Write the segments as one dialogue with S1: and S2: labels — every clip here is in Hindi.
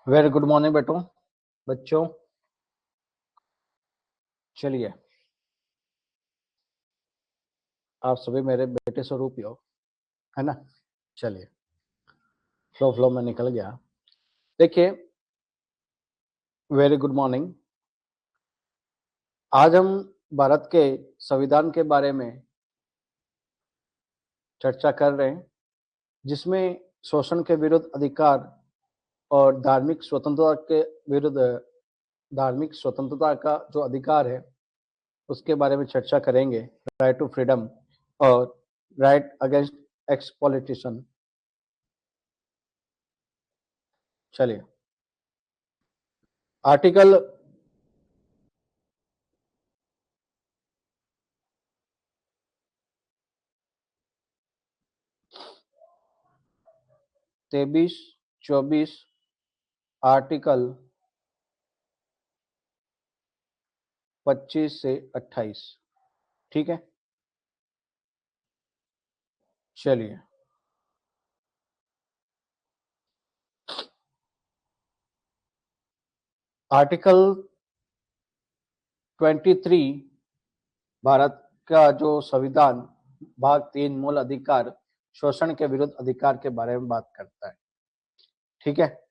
S1: वेरी गुड मॉर्निंग बच्चों। चलिए, आप सभी मेरे बेटे स्वरूप ही हो, है ना। चलिए, फ्लो में निकल गया। देखिए, वेरी गुड मॉर्निंग। आज हम भारत के संविधान के बारे में चर्चा कर रहे हैं, जिसमें शोषण के विरुद्ध अधिकार और धार्मिक स्वतंत्रता का जो अधिकार है उसके बारे में चर्चा करेंगे। राइट टू फ्रीडम और राइट अगेंस्ट एक्सप्लॉइटेशन। चलिए, आर्टिकल 23, 24, आर्टिकल 25 से 28। ठीक है, चलिए। आर्टिकल 23 भारत का जो संविधान भाग 3 मूल अधिकार शोषण के विरुद्ध अधिकार के बारे में बात करता है। ठीक है,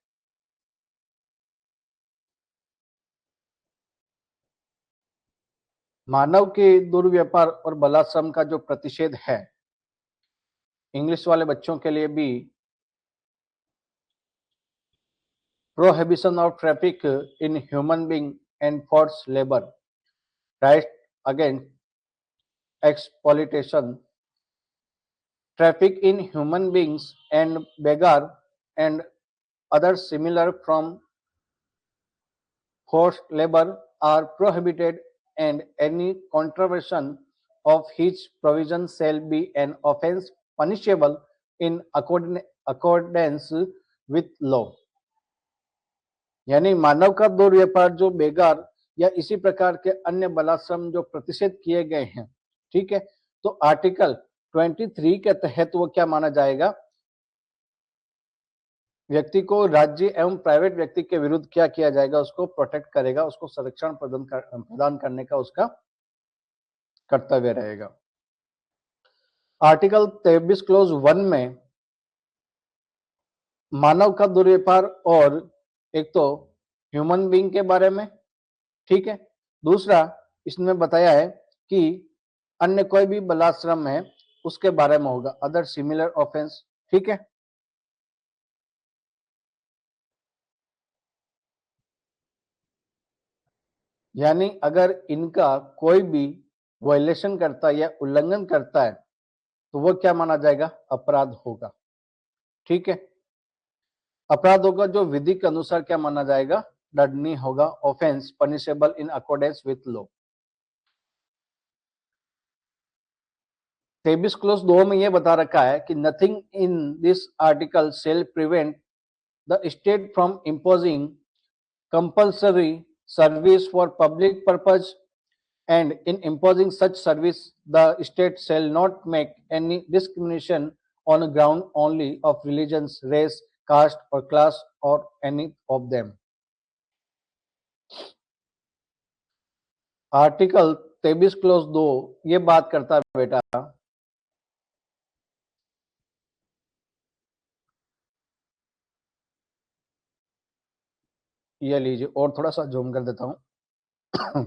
S1: मानव के दुर्व्यापार और बलात्संग का जो प्रतिषेध है, इंग्लिश वाले बच्चों के लिए भी prohibition of traffic in human being and force labour, right against exploitation, traffic in human beings and beggar and other similar from forced labor are prohibited, and any contravention of his provision shall be an offense punishable in accordance with law। यानी मानव का दुर्व्यापार जो बेगार या इसी प्रकार के अन्य बलात्संग जो प्रतिषेध किए गए हैं, ठीक है, तो आर्टिकल 23 के तहत वो क्या माना जाएगा, व्यक्ति को राज्य एवं प्राइवेट व्यक्ति के विरुद्ध क्या किया जाएगा, उसको प्रोटेक्ट करेगा, उसको संरक्षण प्रदान करने का उसका कर्तव्य रहेगा। आर्टिकल 23 क्लोज 1 में मानव का दुर्व्यापार और एक तो ह्यूमन बीइंग के बारे में, ठीक है, दूसरा इसमें बताया है कि अन्य कोई भी बलात्संग है उसके बारे में होगा, अदर सिमिलर ऑफेंस। ठीक है, यानी अगर इनका कोई भी वायलेशन करता है या उल्लंघन करता है तो वो क्या माना जाएगा, अपराध होगा। ठीक है, अपराध होगा जो विधि के अनुसार क्या माना जाएगा, दंडनीय होगा, offence punishable in accordance with law. 23 clause 2 में यह बता रखा है कि nothing in this article shall prevent the state from imposing compulsory service for public purpose, and in imposing such service the state shall not make any discrimination on a ground only of religion, race, caste or class or any of them। Article 23 clause 2 ये बात करता है बेटा, ये लीजिए और थोड़ा सा जूम कर देता हूं।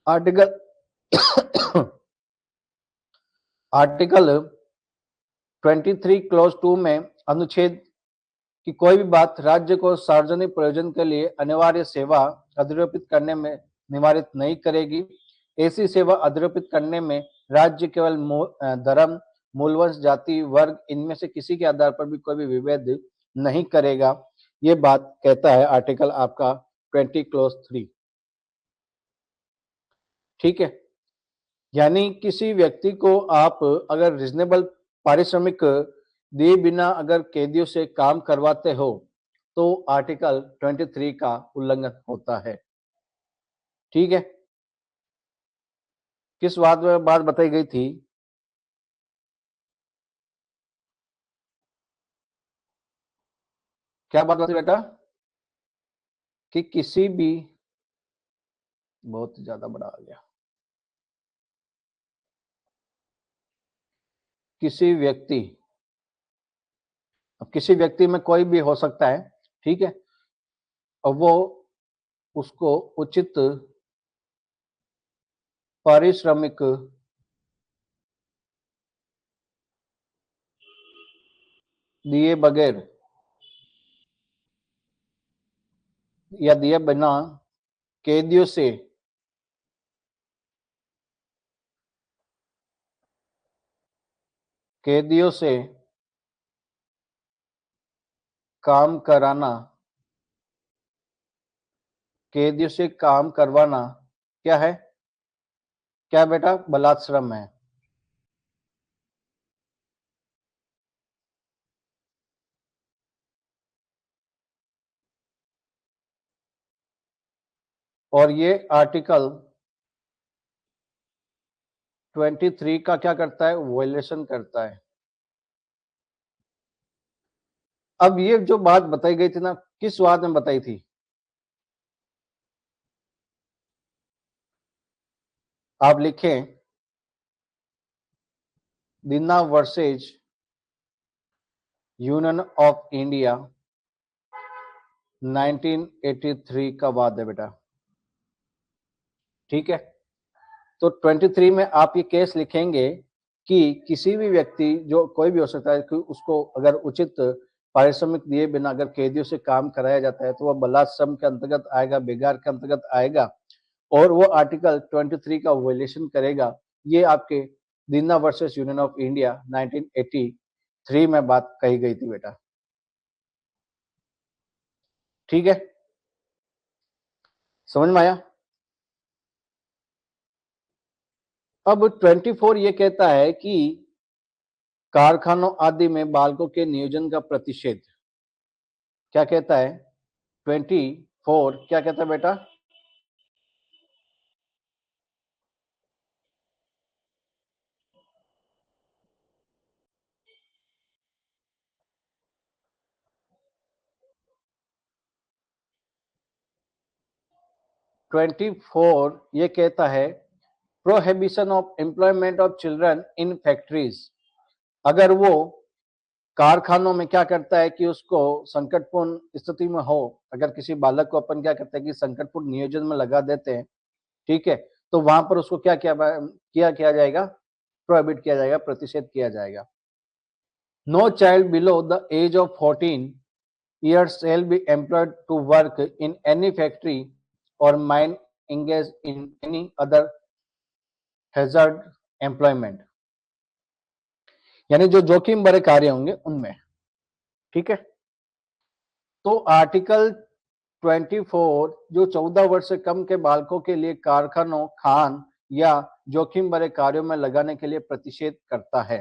S1: आर्टिकल आर्टिकल 23 क्लोज 2 में अनुच्छेद कि कोई भी बात राज्य को सार्वजनिक प्रयोजन के लिए अनिवार्य सेवा अधिरोपित करने में निवारित नहीं करेगी। ऐसी सेवा अधिरोपित करने में राज्य केवल धर्म, मूलवंश, जाति, वर्ग इनमें से किसी के आधार पर भी कोई भी विभेद नहीं करेगा। ये बात कहता है आर्टिकल आपका 20 क्लोज 3। ठीक है, यानी किसी व्यक्ति को आप अगर रिजनेबल पारिश्रमिक दिए बिना अगर कैदियों से काम करवाते हो तो आर्टिकल 23 का उल्लंघन होता है। ठीक है, किस बात बताई गई थी, क्या बात होती बेटा कि किसी भी, बहुत ज्यादा बड़ा आ गया, किसी व्यक्ति, अब किसी व्यक्ति में कोई भी हो सकता है, ठीक है, और वो उसको उचित पारिश्रमिक दिए बगैर या दिए बिना कैदियों से काम कराना, कैदियों से काम करवाना क्या है? क्या बेटा? बलात्श्रम है। और ये आर्टिकल 23 का क्या करता है? वायलेशन करता है। अब ये जो बात बताई गई थी ना, किस बात में बताई थी? आप लिखें दीना वर्सेज यूनियन ऑफ इंडिया 1983 का बात है बेटा, ठीक है। तो 23 में आप ये केस लिखेंगे कि किसी भी व्यक्ति, जो कोई भी हो सकता है, कि उसको अगर उचित पारिश्रमिक दिए बिना अगर कैदियों से काम कराया जाता है तो वह बलात्सम के अंतर्गत आएगा, बेगार के अंतर्गत आएगा, और वो आर्टिकल 23 का वायलेशन करेगा। ये आपके दीना वर्सेस यूनियन ऑफ इंडिया 1983 में बात कही गई थी बेटा, ठीक है, समझ में आया? अब 24 ये कहता है कि कारखानों आदि में बालकों के नियोजन का प्रतिषेध। क्या कहता है 24? क्या कहता है बेटा? 24 ये कहता है prohibition of employment of children in factories. अगर वो कारखानों में क्या करता है कि उसको संकटपूर्ण स्थिति में हो, अगर किसी बालक को अपन क्या करते हैं कि संकटपूर्ण नियोजन में लगा देते हैं, ठीक है, तो वहां पर उसको क्या किया जाएगा? प्रोहिबिट किया जाएगा, प्रतिषेध किया जाएगा। No child below the age of 14 years shall be employed to work in any factory or mine engaged in any other hazard employment, यानी जो जोखिम भरे कार्य होंगे उनमें, ठीक है। तो आर्टिकल 24 जो 14 वर्ष से कम के बालकों के लिए कारखानों, खान या जोखिम भरे कार्यों में लगाने के लिए प्रतिषेध करता है।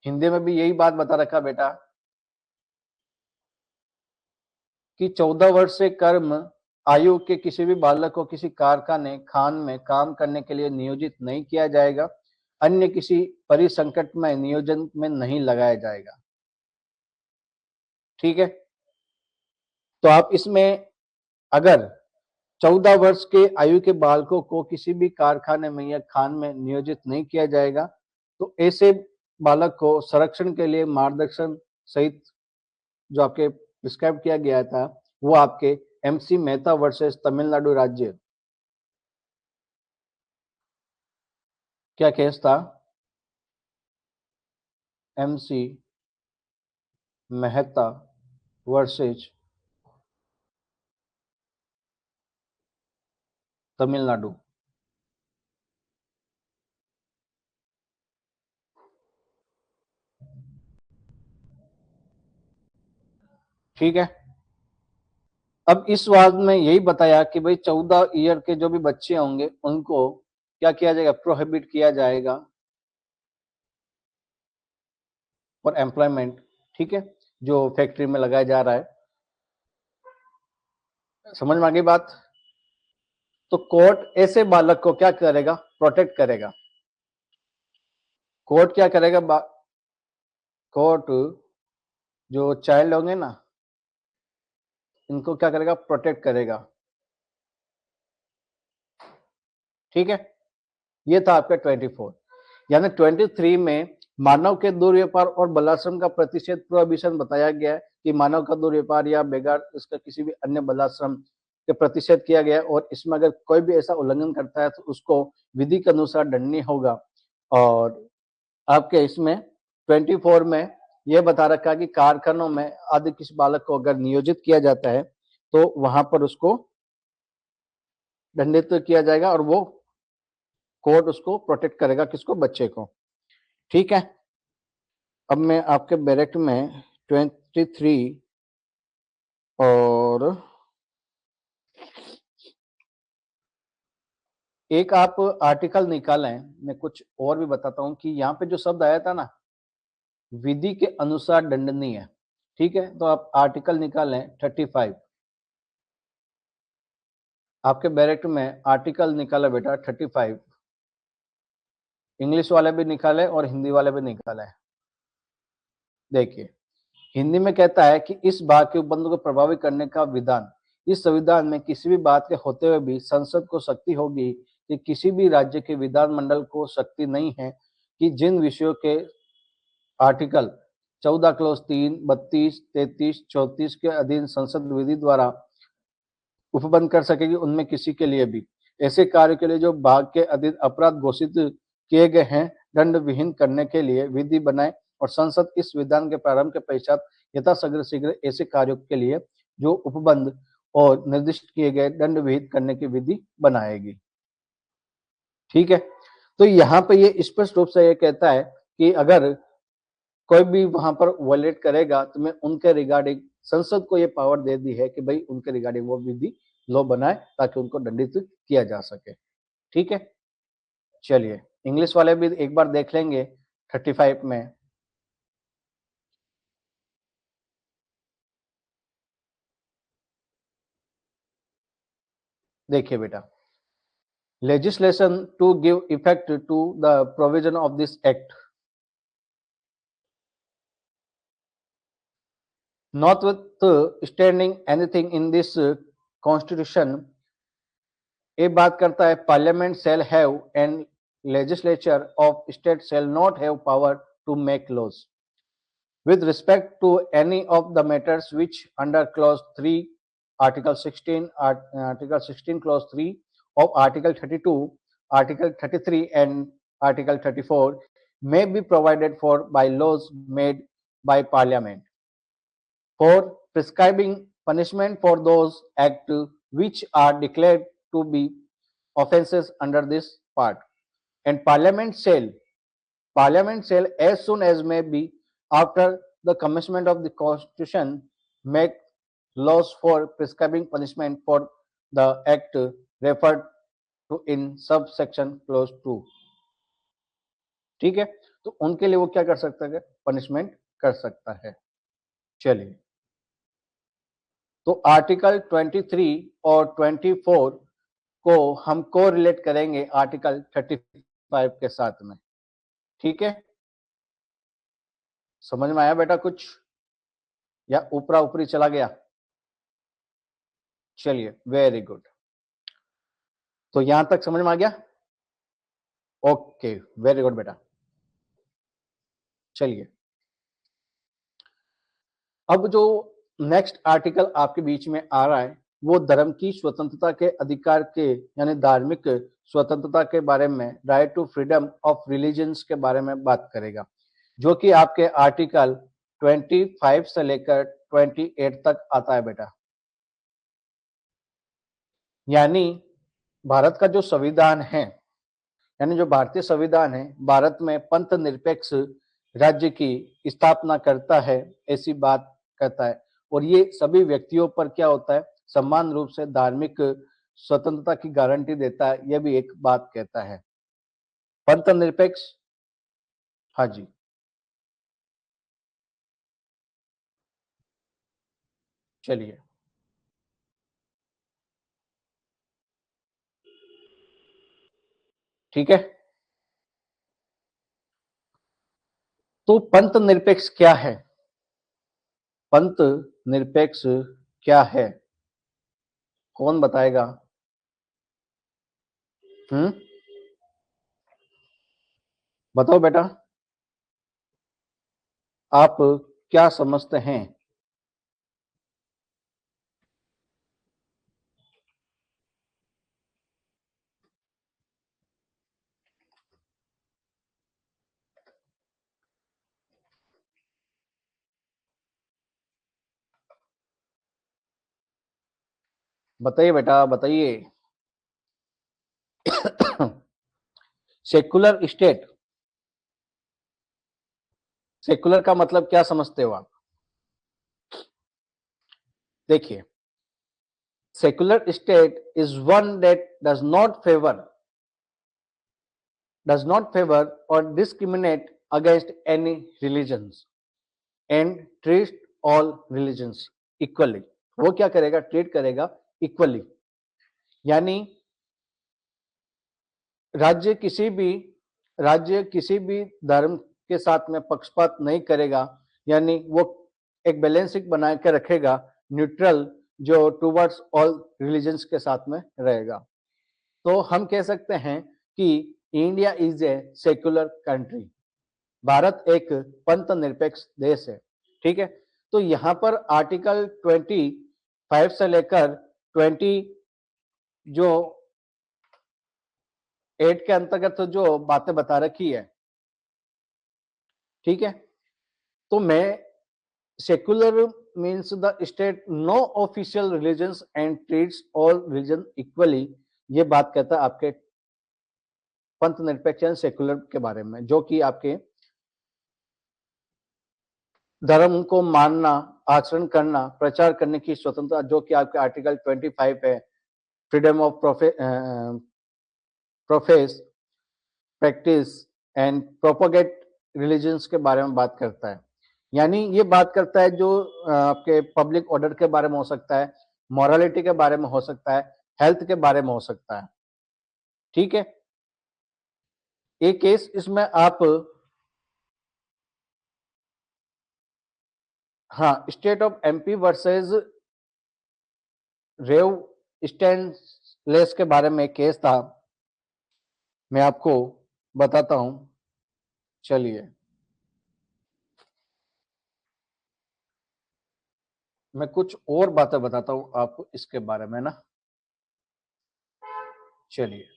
S1: हिंदी में भी यही बात बता रखा बेटा कि 14 वर्ष से कम आयु के किसी भी बालक को किसी कारखाने, खान में काम करने के लिए नियोजित नहीं किया जाएगा, अन्य किसी परिसंकट में नियोजन में नहीं लगाया जाएगा, ठीक है। तो आप इसमें अगर 14 वर्ष के आयु के बालकों को किसी भी कारखाने में या खान में नियोजित नहीं किया जाएगा, तो ऐसे बालक को संरक्षण के लिए मार्गदर्शन सहित जो आपके प्रिस्क्राइब किया गया था, वो आपके एमसी मेहता वर्सेस तमिलनाडु राज्य, क्या केस था? एमसी मेहता वर्सेस तमिलनाडु, ठीक है। अब इस वाद में यही बताया कि भाई 14 ईयर के जो भी बच्चे होंगे उनको क्या किया जाएगा? प्रोहिबिट किया जाएगा फॉर एम्प्लॉयमेंट, ठीक है, जो फैक्ट्री में लगाया जा रहा है। समझ में आ गई बात? तो कोर्ट ऐसे बालक को क्या करेगा? प्रोटेक्ट करेगा। कोर्ट क्या करेगा? कोर्ट जो चाइल्ड होंगे ना, इनको क्या करेगा, प्रोटेक्ट करेगा। ठीक है, ये था आपका 24। यानी 23 में मानव के दुर्व्यवहार और बलाश्रम का प्रतिषेध प्रोहिबिशन बताया गया है कि मानव का दुर्व्यवहार या बेगार इसका किसी भी अन्य बलाश्रम के प्रतिषेध किया गया है, और इसमें अगर कोई भी ऐसा उल्लंघन करता है तो उसको विधि के अनुसार दंडनीय होगा। और आपके इसमें 24 में यह बता रखा है कि कारखानों में आदि किसी बालक को अगर नियोजित किया जाता है तो वहां पर उसको दंडित किया जाएगा, और वो कोर्ट उसको प्रोटेक्ट करेगा, किसको, बच्चे को। ठीक है, अब मैं आपके बैरेक्ट में 23 और एक आप आर्टिकल निकालें। मैं कुछ और भी बताता हूं कि यहाँ पे जो शब्द आया था ना, विधि के अनुसार दंडनीय है। ठीक है, तो आप आर्टिकल निकालें 35। आपके बैरेक्ट में आर्टिकल निकाला बेटा 35। इंग्लिश वाले भी निकाले और हिंदी वाले भी निकाले। देखिए, हिंदी में कहता है कि इस भाग के उपबंध को प्रभावित करने का विधान, इस संविधान में किसी भी बात के होते हुए भी संसद को शक्ति होगी कि किसी भी राज्य के विधानमंडल को शक्ति नहीं है कि जिन विषयों के आर्टिकल 14 क्लॉज 3, 32, 33, 34 के अधीन संसद विधि द्वारा उपबंध कर सकेगी, उनमें किसी के लिए भी ऐसे कार्य के लिए जो भाग के अधीन अपराध घोषित किए गए हैं दंड विहीन करने के लिए विधि बनाए, और संसद इस विधान के प्रारंभ के पश्चात यथाशीघ्र शीघ्र ऐसे कार्यों के लिए जो उपबंध और निर्दिष्ट किए गए दंड विहित करने की विधि बनाएगी। ठीक है, तो यहाँ पे ये स्पष्ट रूप से ये कहता है कि अगर कोई भी वहां पर वॉयलेट करेगा तो मैं उनके रिगार्डिंग संसद को ये पावर दे दी है कि भाई उनके रिगार्डिंग वो विधि लॉ बनाए ताकि उनको दंडित किया जा सके। ठीक है, चलिए इंग्लिश वाले भी एक बार देख लेंगे 35 में। देखिए बेटा, legislation to give effect to the provision of this act, notwithstanding anything in this constitution, ये बात करता है parliament shall have and legislature of state shall not have power to make laws with respect to any of the matters which under clause 3 article 16 article 16 clause 3 of article 32 article 33 and article 34 may be provided for by laws made by parliament, for prescribing punishment for those acts which are declared to be offences under this part, and parliament shall as soon as may be after the commencement of the constitution make laws for prescribing punishment for the act referred to in subsection clause 2। ठीक है, तो उनके लिए वो क्या कर सकता है, पनिशमेंट कर सकता है। चलिए, तो आर्टिकल 23 और 24 को हम को रिलेट करेंगे आर्टिकल 35 के साथ में। ठीक है, समझ में आया बेटा कुछ, या ऊपरा ऊपरी चला गया? चलिए, वेरी गुड, तो यहां तक समझ में आ गया? ओके, वेरी गुड बेटा। चलिए, अब जो नेक्स्ट आर्टिकल आपके बीच में आ रहा है वो धर्म की स्वतंत्रता के अधिकार के यानी धार्मिक स्वतंत्रता के बारे में, right to freedom of religions के बारे में बात करेगा, जो कि आपके आर्टिकल 25 से लेकर 28 तक आता है बेटा। यानी भारत का जो संविधान है, यानी जो भारतीय संविधान है, भारत में पंथ निरपेक्ष राज्य की स्थापना करता है, ऐसी बात करता है, और ये सभी व्यक्तियों पर क्या होता है, समान रूप से धार्मिक स्वतंत्रता की गारंटी देता है, यह भी एक बात कहता है। पंथ निरपेक्ष, हाँ जी, चलिए, ठीक है, तो पंथ निरपेक्ष क्या है? पंथ निरपेक्ष क्या है? कौन बताएगा? बताओ बेटा, आप क्या समझते हैं? बताइए बेटा, बताइए। सेकुलर स्टेट, सेकुलर का मतलब क्या समझते हो आप? देखिए, secular state is one that does not favor or discriminate against any religions and treats all religions equally. वो क्या करेगा? ट्रीट करेगा इक्वली, यानी राज्य किसी भी राज्य किसी भी धर्म के साथ में पक्षपात नहीं करेगा, यानी वो एक बैलेंसिंग बना के रखेगा, न्यूट्रल, जो टुवर्ड्स ऑल रिलीजन्स के साथ में रहेगा। तो हम कह सकते हैं कि India is a secular country, Bharat एक पंथ निरपेक्ष देश है। ठीक है, तो यहाँ पर आर्टिकल 25 से लेकर 20 जो 8 के अंतर्गत जो बातें बता रखी है, ठीक है, तो मैं secular means the state no official religions and treats all religion equally, ये बात कहता है आपके पंथ निरपेक्ष सेक्युलर के बारे में, जो कि आपके धर्म को मानना, आचरण करना, प्रचार करने की स्वतंत्रता, जो कि आपके आर्टिकल 25 है, freedom of profess, practise and propagate religions के बारे में बात करता है। यानी ये बात करता है जो आपके पब्लिक ऑर्डर के बारे में हो सकता है, मॉरलिटी के बारे में हो सकता है, हेल्थ के बारे में हो सकता है। ठीक है, एक केस इसमें आप, हाँ, state of MP versus Rev Stainislaus के बारे में एक केस था, मैं आपको बताता हूं। चलिए, मैं कुछ और बातें बताता हूं आपको इसके बारे में ना। चलिए,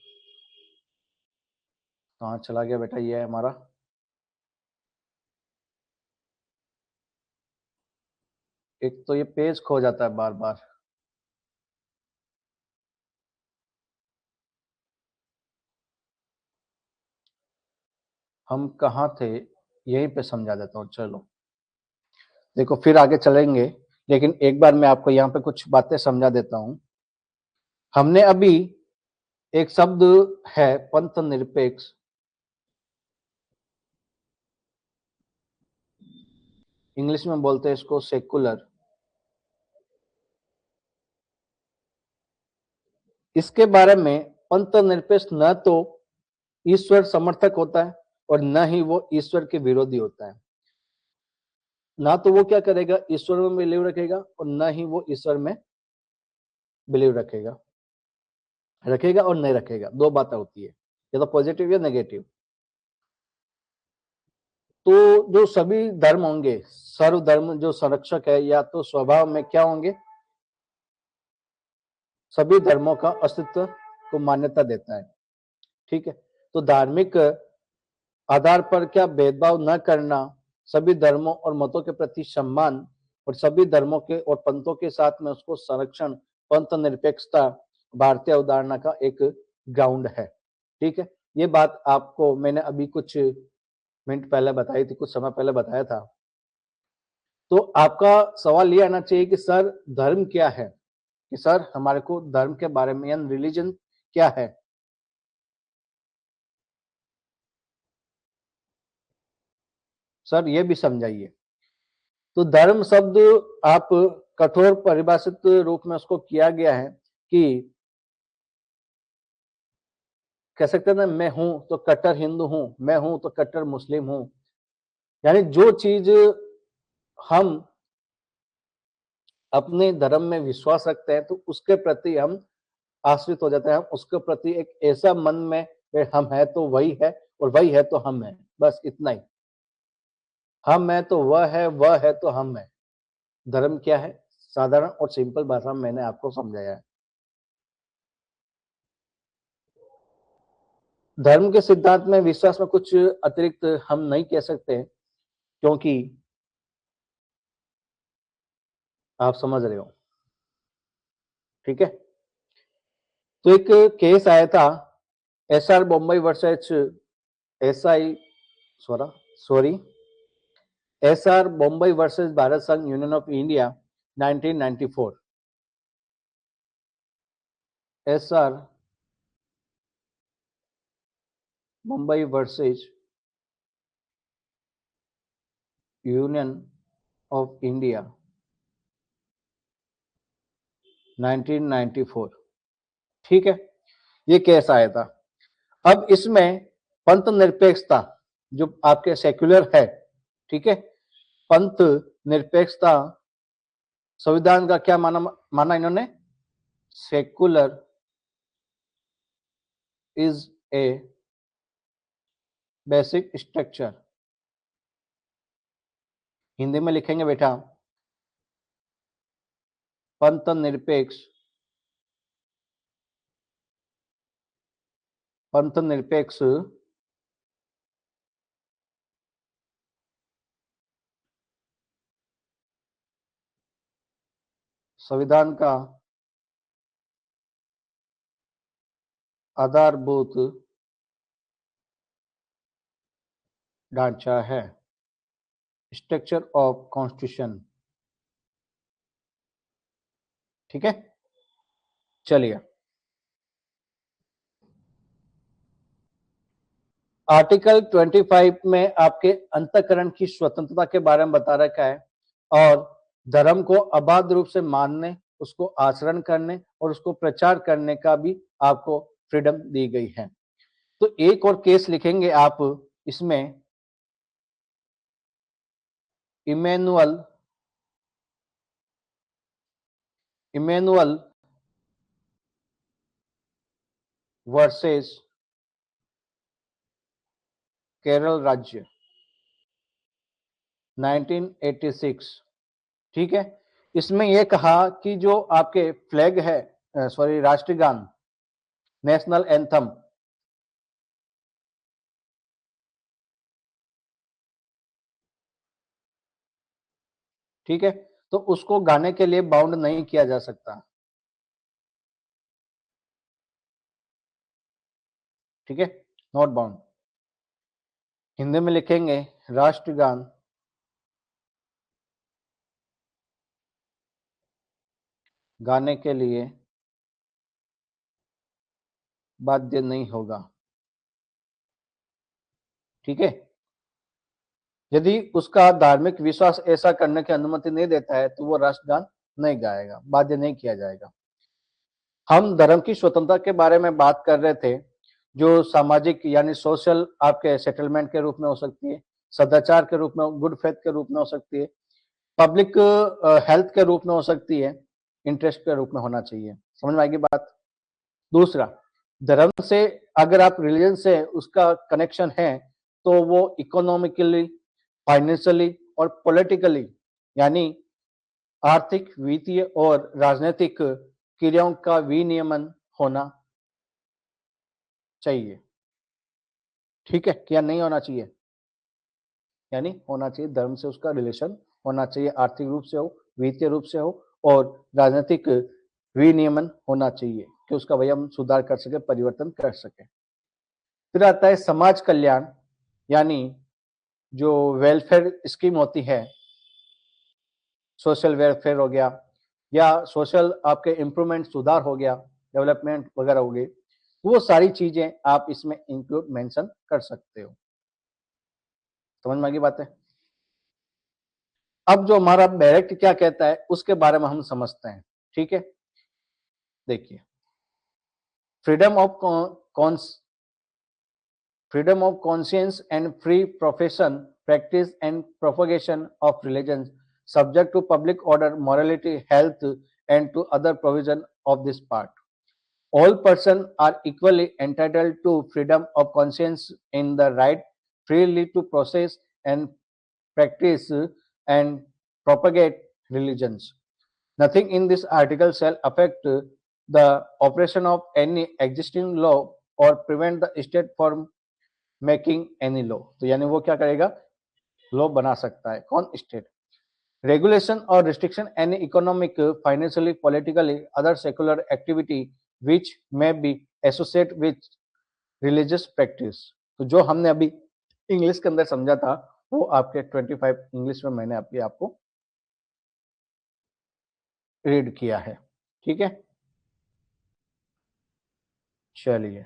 S1: कहाँ चला गया बेटा? ये है हमारा, एक तो ये पेज खो जाता है बार बार। हम कहाँ थे? यहीं पे समझा देता हूँ। चलो देखो, फिर आगे चलेंगे, लेकिन एक बार मैं आपको यहाँ पे कुछ बातें समझा देता हूँ। हमने अभी एक शब्द है पंथ निरपेक्ष, इंग्लिश में बोलते हैं इसको सेकुलर। इसके बारे में पंथ निरपेक्ष न तो ईश्वर समर्थक होता है और न ही वो ईश्वर के विरोधी होता है। ना तो वो क्या करेगा, ईश्वर में बिलीव रखेगा, और न ही वो ईश्वर में बिलीव रखेगा रखेगा और नहीं रखेगा, दो बातें होती है, या तो पॉजिटिव या नेगेटिव। तो जो सभी धर्म होंगे, सर्वधर्म जो संरक्षक है, या तो स्वभाव में क्या होंगे, सभी धर्मों का अस्तित्व को मान्यता देता है। ठीक है, तो धार्मिक आधार पर क्या भेदभाव न करना, सभी धर्मों और मतों के प्रति सम्मान, और सभी धर्मों के और पंथों के साथ में उसको संरक्षण, पंथ निरपेक्षता भारतीय अवधारणा का एक ग्राउंड है। ठीक है, ये बात आपको मैंने अभी कुछ मिनट पहले बताई थी, कुछ समय पहले बताया था। तो आपका सवाल ये आना चाहिए कि सर धर्म क्या है, कि सर हमारे को धर्म के बारे में, यानी रिलीजन क्या है। सर ये भी समझाइए। तो धर्म शब्द आप कठोर परिभाषित रूप में उसको किया गया है कि कह सकते हैं ना, मैं हूं तो कट्टर हिंदू हूं, मैं हूं तो कट्टर मुस्लिम हूं, यानी जो चीज हम अपने धर्म में विश्वास रखते हैं तो उसके प्रति हम आश्रित हो जाते हैं, हम उसके प्रति एक ऐसा मन में हम है तो वही है और वही है तो हम है, बस इतना ही। हम है तो वह है तो हम है। धर्म क्या है? साधारण और सिंपल भाषा में मैंने आपको समझाया है। धर्म के सिद्धांत में विश्वास में कुछ अतिरिक्त हम नहीं कह सकते, क्योंकि आप समझ रहे हो, ठीक है। तो एक केस आया था, S R Bombay versus S I sorry S R Bombay versus Bharat संघ union of India 1994। S R Bombay versus union of India 1994, ठीक है। ये केस आया था। अब इसमें पंथ निरपेक्षता जो आपके सेक्युलर है, ठीक है, पंथ निरपेक्षता संविधान का क्या माना इन्होंने? Secular is a basic structure. Hindi में लिखेंगे बेटा, पंथ निरपेक्ष संविधान का आधारभूत ढांचा है, स्ट्रक्चर ऑफ कॉन्स्टिट्यूशन, ठीक है। चलिए, आर्टिकल 25 में आपके अंतःकरण की स्वतंत्रता के बारे में बता रखा है और धर्म को अबाध रूप से मानने, उसको आचरण करने और उसको प्रचार करने का भी आपको फ्रीडम दी गई है। तो एक और केस लिखेंगे आप इसमें, इमैनुअल वर्सेस केरल राज्य 1986, ठीक है। इसमें यह कहा कि जो आपके फ्लैग है, सॉरी, राष्ट्रगान, नेशनल एंथम, ठीक है, तो उसको गाने के लिए बाउंड नहीं किया जा सकता, ठीक है, नॉट बाउंड। हिंदी में लिखेंगे, राष्ट्रगान गाने के लिए बाध्य नहीं होगा, ठीक है। यदि उसका धार्मिक विश्वास ऐसा करने की अनुमति नहीं देता है तो वो राष्ट्रगान नहीं गाएगा, बाध्य नहीं किया जाएगा। हम धर्म की स्वतंत्रता के बारे में बात कर रहे थे, जो सामाजिक यानी सोशल आपके सेटलमेंट के रूप में हो सकती है, सदाचार के रूप में, गुड फेथ के रूप में हो सकती है, पब्लिक हेल्थ के रूप में हो सकती है, इंटरेस्ट के रूप में होना चाहिए। समझ में आएगी बात? दूसरा, धर्म से अगर आप रिलीजन से उसका कनेक्शन है तो वो इकोनॉमिकली, फाइनेंशियली और पॉलिटिकली, यानी आर्थिक, वित्तीय और राजनीतिक क्रियाओं का विनियमन होना चाहिए, ठीक है, क्या नहीं होना चाहिए? यानी होना चाहिए, धर्म से उसका रिलेशन होना चाहिए, आर्थिक रूप से हो, वित्तीय रूप से हो और राजनीतिक विनियमन होना चाहिए कि उसका वही हम सुधार कर सके, परिवर्तन कर सके। फिर आता है समाज कल्याण, यानी जो वेलफेयर स्कीम होती है, सोशल वेलफेयर हो गया या सोशल आपके इम्प्रूवमेंट, सुधार हो गया, डेवलपमेंट वगैरह हो गई, वो सारी चीजें आप इसमें इंक्लूड मेंशन कर सकते हो। समझ में आ गई बात है? अब जो हमारा डायरेक्ट क्या कहता है उसके बारे में हम समझते हैं, ठीक है। देखिए, freedom of freedom of conscience and free profession, practice and propagation of religions subject to public order, morality, health, and to other provision of this part. All persons are equally entitled to freedom of conscience in the right freely to process and practice and propagate religions. Nothing in this article shall affect the operation of any existing law or prevent the state from making any law. तो यानी वो क्या करेगा, लॉ बना सकता है कौन, state. Regulation or restriction any economic, financially, politically, other secular activity which may be associated with religious practice. तो जो हमने अभी इंग्लिश के अंदर समझा था वो आपके 25 इंग्लिश में मैंने अभी आपको रीड किया है. ठीक है, चलिए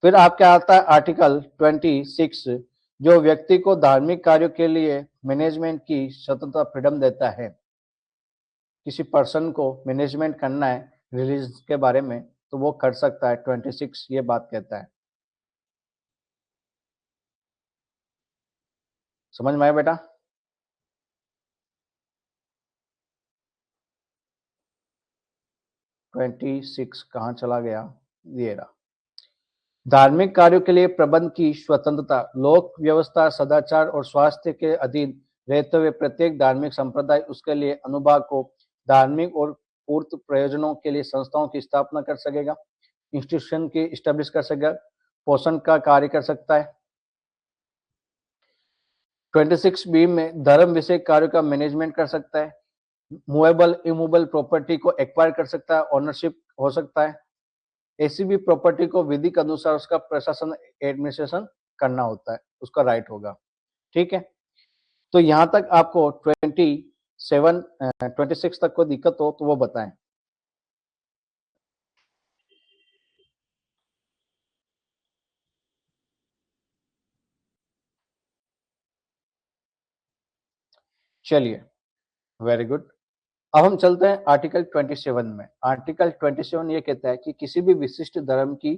S1: फिर आपके आता है आर्टिकल 26 जो व्यक्ति को धार्मिक कार्यों के लिए मैनेजमेंट की स्वतंत्रता फ्रीडम देता है. किसी पर्सन को मैनेजमेंट करना है रिलीजन के बारे में तो वो कर सकता है. 26 ये बात कहता है. समझ में आया बेटा? ट्वेंटी सिक्स कहाँ चला गया, ये रहा. धार्मिक कार्यों के लिए प्रबंध की स्वतंत्रता. लोक व्यवस्था, सदाचार और स्वास्थ्य के अधीन रहते हुए प्रत्येक धार्मिक संप्रदाय उसके लिए अनुभाग को धार्मिक और पूर्त प्रयोजनों के लिए संस्थाओं की स्थापना कर सकेगा, इंस्टीट्यूशन की इस्टेब्लिश कर सकेगा, पोषण का कार्य कर सकता है. 26B में धर्म विषय कार्यों का मैनेजमेंट कर सकता है. मूवेबल इमूवेबल प्रॉपर्टी को एक्वायर कर सकता है, ओनरशिप हो सकता है. ऐसी भी प्रॉपर्टी को विधि के अनुसार उसका प्रशासन एडमिनिस्ट्रेशन करना होता है, उसका राइट होगा. ठीक है, तो यहां तक आपको 26 तक को दिक्कत हो तो वो बताएं. चलिए, वेरी गुड. अब हम चलते हैं आर्टिकल 27 में. आर्टिकल 27 ये कहता है कि किसी भी विशिष्ट धर्म की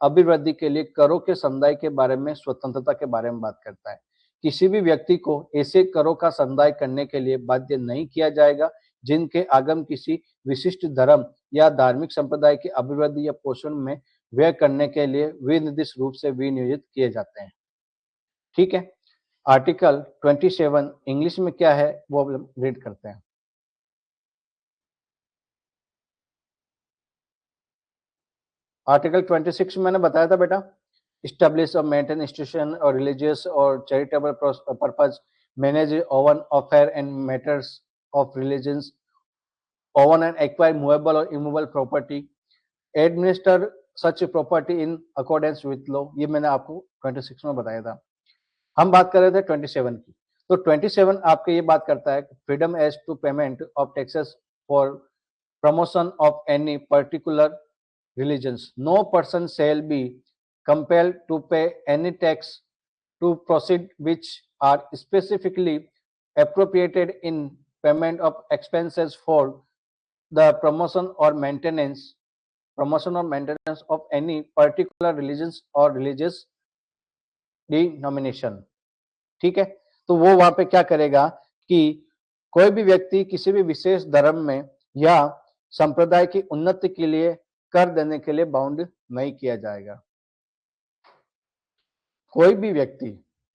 S1: अभिवृद्धि के लिए करों के समुदाय के बारे में स्वतंत्रता के बारे में बात करता है. किसी भी व्यक्ति को ऐसे करों का समुदाय करने के लिए बाध्य नहीं किया जाएगा जिनके आगम किसी विशिष्ट धर्म या धार्मिक संप्रदाय की अभिवृद्धि या पोषण में व्यय करने के लिए विनिर्दिष्ट रूप से विनियोजित किए जाते हैं. ठीक है, आर्टिकल 27 इंग्लिश में क्या है वो हम रीड करते हैं. आर्टिकल 26 मैंने बताया था बेटा, establish or maintain institution or religious or charitable purpose, manage own affair and matters of religions, own and acquire movable or immovable property, administer such property in accordance with law. ये मैंने आपको 26 में बताया था. हम बात कर रहे थे 27 की. तो 27 आपके ये बात करता है freedom as to payment of taxes for promotion of any particular religions. No person shall be compelled to pay any tax to proceed which are specifically appropriated in payment of expenses for the promotion or maintenance of any particular religions or religious denomination. ठीक है, तो वो वहां पे क्या करेगा कि कोई भी व्यक्ति किसी भी विशेष धर्म में या संप्रदाय की उन्नति के लिए कर देने के लिए बाउंड नहीं किया जाएगा. कोई भी व्यक्ति,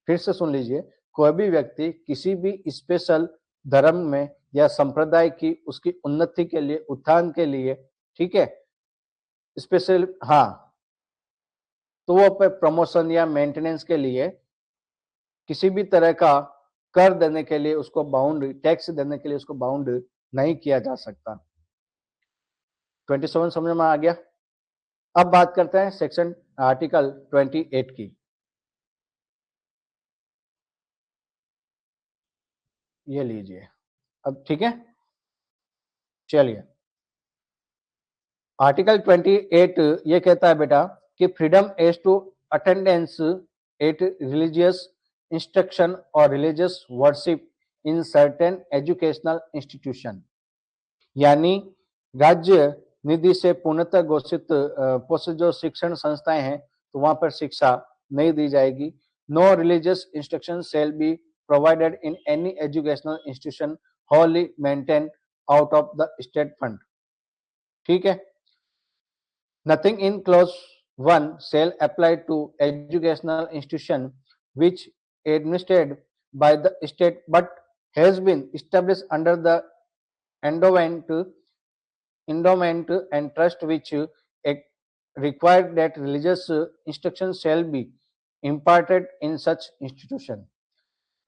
S1: फिर से सुन लीजिए, कोई भी व्यक्ति किसी भी स्पेशल धर्म में या संप्रदाय की उसकी उन्नति के लिए, उत्थान के लिए, ठीक है, स्पेशल, हाँ, तो वो प्रमोशन या मेंटेनेंस के लिए किसी भी तरह का कर देने के लिए उसको बाउंड, टैक्स देने के लिए उसको बाउंड नहीं किया जा सकता. 27 समझ में आ गया. अब बात करते हैं सेक्शन आर्टिकल 28 की. ये लीजिए अब. ठीक है, चलिए आर्टिकल 28 ये कहता है बेटा कि freedom as to attendance at religious instruction और religious worship in certain educational institution. यानी राज्य निधि से पूर्णतः घोषित पोषित जो शिक्षण संस्थाएं हैं तो वहां पर शिक्षा नहीं दी जाएगी. No religious instruction shall be provided in any educational institution wholly maintained out of the state fund. ठीक है. Nothing in clause 1 shall apply to educational institution which administered by the state but has been established under the endowment and trust which required that religious instruction shall be imparted in such institution.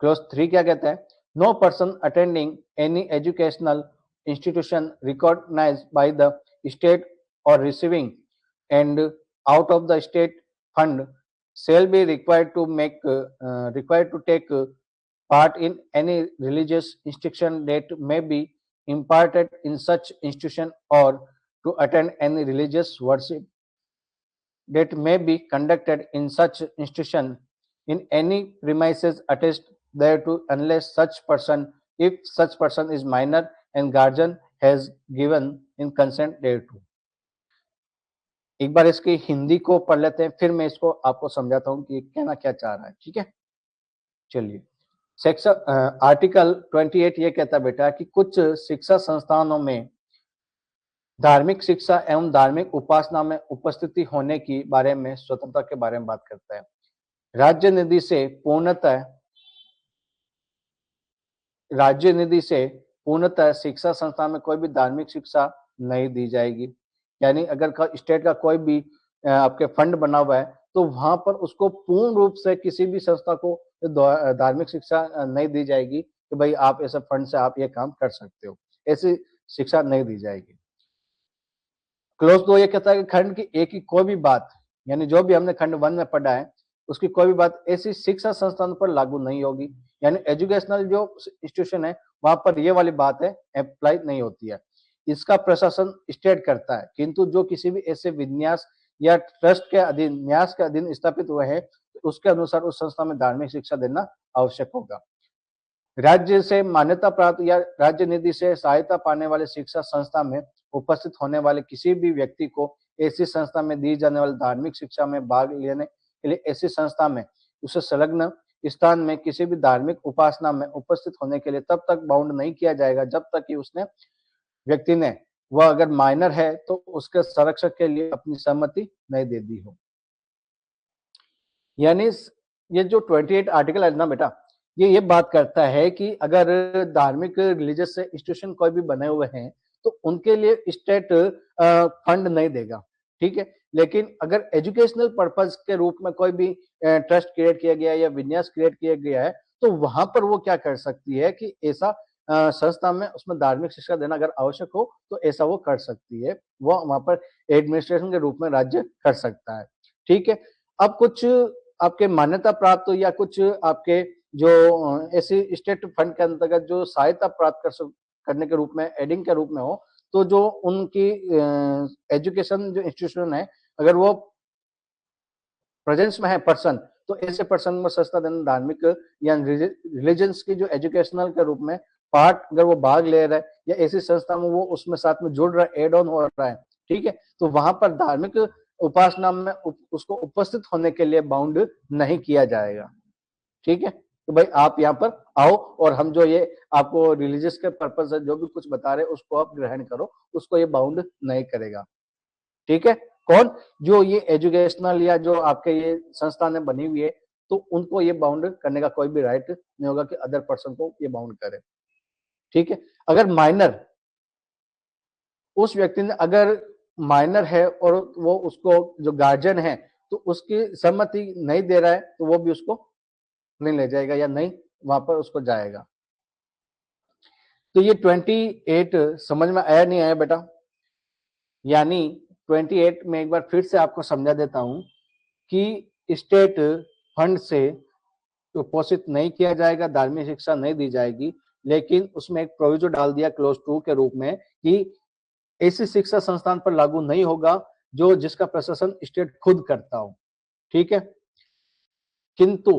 S1: Clause 3 क्या कहता है? No person attending any educational institution recognised by the state और receiving and out of the state fund shall be required to take part in any religious instruction that may be imparted in such institution or to attend any religious worship that may be conducted in such institution in any premises attached thereto unless such person, if such person is minor and guardian has given in consent thereto. एक बार इसकी हिंदी को पढ़ लेते हैं, फिर मैं इसको आपको समझाता हूं कि कहना क्या चाह रहा है. ठीक है, चलिए. सेक्शन आर्टिकल 28 ये कहता है बेटा कि कुछ शिक्षा संस्थानों में धार्मिक शिक्षा एवं धार्मिक उपासना में उपस्थिति होने की बारे में स्वतंत्रता के बारे में बात करता है. राज्य निधि से पूर्णतः शिक्षा संस्थान में कोई भी धार्मिक शिक्षा नहीं दी जाएगी. यानी अगर स्टेट का कोई भी आपके फंड बना हुआ है तो वहां पर उसको पूर्ण रूप से किसी भी संस्था को धार्मिक शिक्षा नहीं दी जाएगी कि भाई आप ऐसे फंड से आप ये काम कर सकते हो, ऐसी शिक्षा नहीं दी जाएगी. क्लोज 2 ये कहता है कि खंड की एक ही कोई भी बात, यानी जो भी हमने खंड 1 में पढ़ा है उसकी कोई भी बात ऐसी शिक्षा संस्थान पर लागू नहीं होगी. यानी एजुकेशनल जो इंस्टीट्यूशन है वहां पर ये वाली बात है अप्लाई नहीं होती है. इसका प्रशासन स्टेट करता है, किंतु जो किसी भी ऐसे विन्यास या ट्रस्ट के अधीन न्यास के अधीन स्थापित हुए हैं तो उसके अनुसार उस संस्था में धार्मिक शिक्षा देना आवश्यक होगा. राज्य से मान्यता प्राप्त या राज्य निधि से सहायता पाने वाले शिक्षा संस्था में उपस्थित होने वाले किसी भी व्यक्ति को ऐसी संस्था में दी जाने वाली धार्मिक शिक्षा में भाग लेने के लिए ऐसी संस्था में उसे संलग्न स्थान में किसी भी धार्मिक उपासना में उपस्थित होने के लिए तब तक बाउंड नहीं किया जाएगा जब तक कि उसने व्यक्ति ने वह अगर माइनर है तो उसके संरक्षक के लिए अपनी सहमति नहीं दे दी हो. यानी ये जो 28 आर्टिकल है ना बेटा, ये बात करता है कि अगर धार्मिक रिलीजियस इंस्टीट्यूशन कोई भी बने हुए हैं तो उनके लिए स्टेट फंड नहीं देगा. ठीक है, लेकिन अगर एजुकेशनल पर्पस के रूप में कोई भी ट्रस्ट क्रिएट किया गया है या विन्यास क्रिएट किया गया है तो वहां पर वो क्या कर सकती है कि ऐसा संस्था में उसमें धार्मिक शिक्षा देना अगर आवश्यक हो तो ऐसा वो कर सकती है. वो वहां पर एडमिनिस्ट्रेशन के रूप में राज्य कर सकता है. ठीक है, अब कुछ आपके मान्यता प्राप्त या कुछ आपके जो ऐसी स्टेट फंड के अंतर्गत जो सहायता प्राप्त करने के रूप में एडिंग के रूप में हो तो जो उनकी एजुकेशन जो इंस्टीट्यूशन है अगर वो प्रेजेंस में है पर्सन तो ऐसे पर्सन में संस्था देना धार्मिक या रिलीजन्स की जो एजुकेशनल के रूप में पार्ट अगर वो भाग ले रहा है या ऐसी संस्था में वो उसमें साथ में जुड़ रहा है, एड ऑन हो रहा है. ठीक है, तो वहां पर धार्मिक उपासना में उसको उपस्थित होने के लिए बाउंड नहीं किया जाएगा. ठीक है, तो भाई आप यहाँ पर आओ और हम जो ये आपको रिलीजियस के पर्पज से जो भी कुछ बता रहे हैं उसको आप ग्रहण करो, उसको ये बाउंड नहीं करेगा. ठीक है, कौन? जो ये एजुकेशनल या जो आपके ये संस्थानें बनी हुई है तो उनको ये बाउंड करने का कोई भी राइट नहीं होगा कि अदर पर्सन को ये बाउंड करे. ठीक है, अगर माइनर उस व्यक्ति ने अगर माइनर है और वो उसको जो गार्जियन है तो उसकी सहमति नहीं दे रहा है तो वो भी उसको नहीं ले जाएगा या नहीं वहां पर उसको जाएगा. तो ये 28 समझ में आया नहीं आया बेटा? यानी 28 में एक बार फिर से आपको समझा देता हूं कि स्टेट फंड से तो पोषित नहीं किया जाएगा, धार्मिक शिक्षा नहीं दी जाएगी, लेकिन उसमें एक प्रोविजो डाल दिया क्लोज 2 के रूप में कि ऐसी शिक्षा संस्थान पर लागू नहीं होगा जो जिसका प्रशासन स्टेट खुद करता हो. ठीक है, किंतु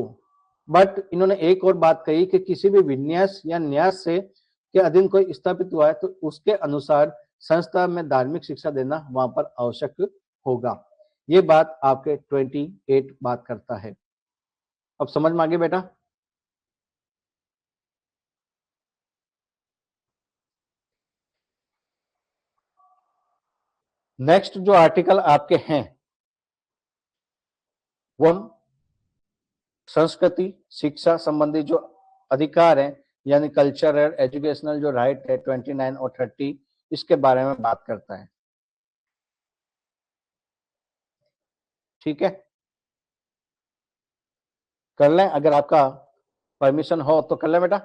S1: बट इन्होंने एक और बात कही कि किसी भी विन्यास या न्यास से के अधीन कोई स्थापित हुआ है तो उसके अनुसार संस्था में धार्मिक शिक्षा देना वहां पर आवश्यक होगा. ये बात आपके 28 बात करता है. अब समझ में आ गई बेटा? नेक्स्ट जो आर्टिकल आपके हैं वो संस्कृति शिक्षा संबंधी जो अधिकार है यानी कल्चरल एजुकेशनल जो राइट है 29 और 30 इसके बारे में बात करता है। ठीक है, कर लें, अगर आपका परमिशन हो तो कर लें बेटा।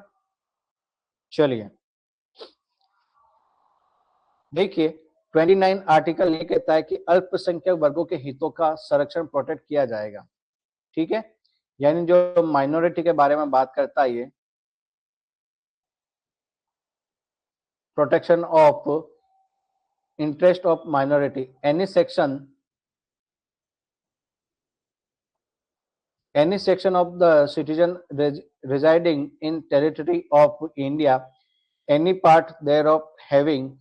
S1: चलिए देखिए 29 आर्टिकल ये कहता है कि अल्पसंख्यक वर्गों के हितों का संरक्षण प्रोटेक्ट किया जाएगा। ठीक है, यानी जो माइनॉरिटी के बारे में बात करता है ये protection of interest of minority any section of the citizen residing in territory of India, any part thereof having